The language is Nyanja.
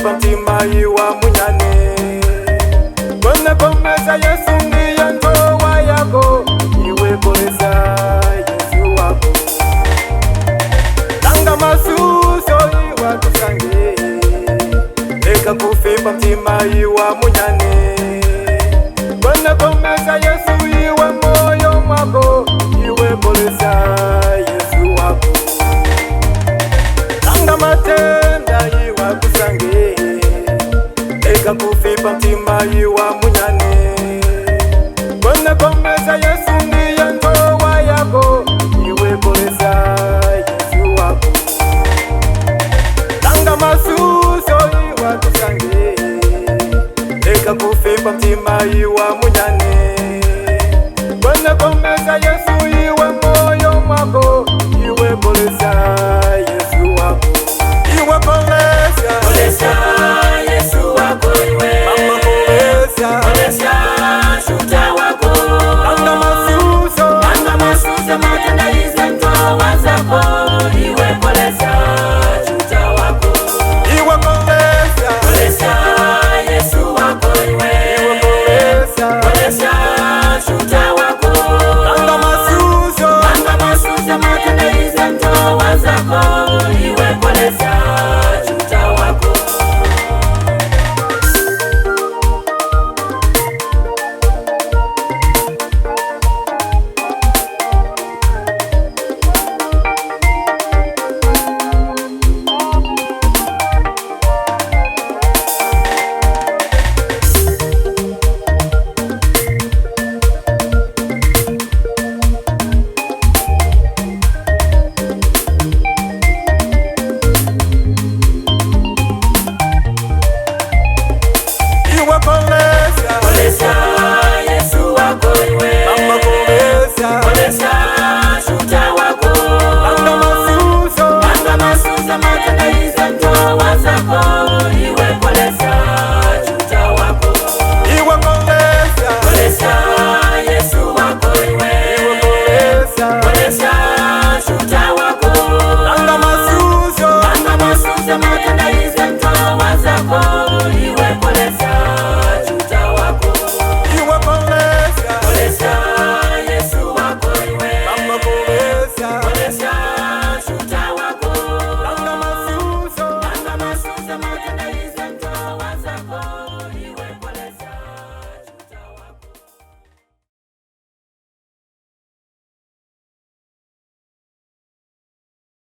kufipa mtima iwa munyane. Kona komesa Yesu ndiye ndoa yako, iwe poleza Yesu wako. Tanga masuso iwa kusange, eka kufipa mtima iwa munyane. Kona komesa Yesu iwe moyo mwako, iwe poleza Yesu wako. Tanga matenda iwa kusange, eka kufipa mtima iwa munyane. Kona komesa Yesu ndiye ndoa yako, iwe poleza Yesu wako. Tanga masuso iwa kusange, eka kufipa mtima iwa munyane.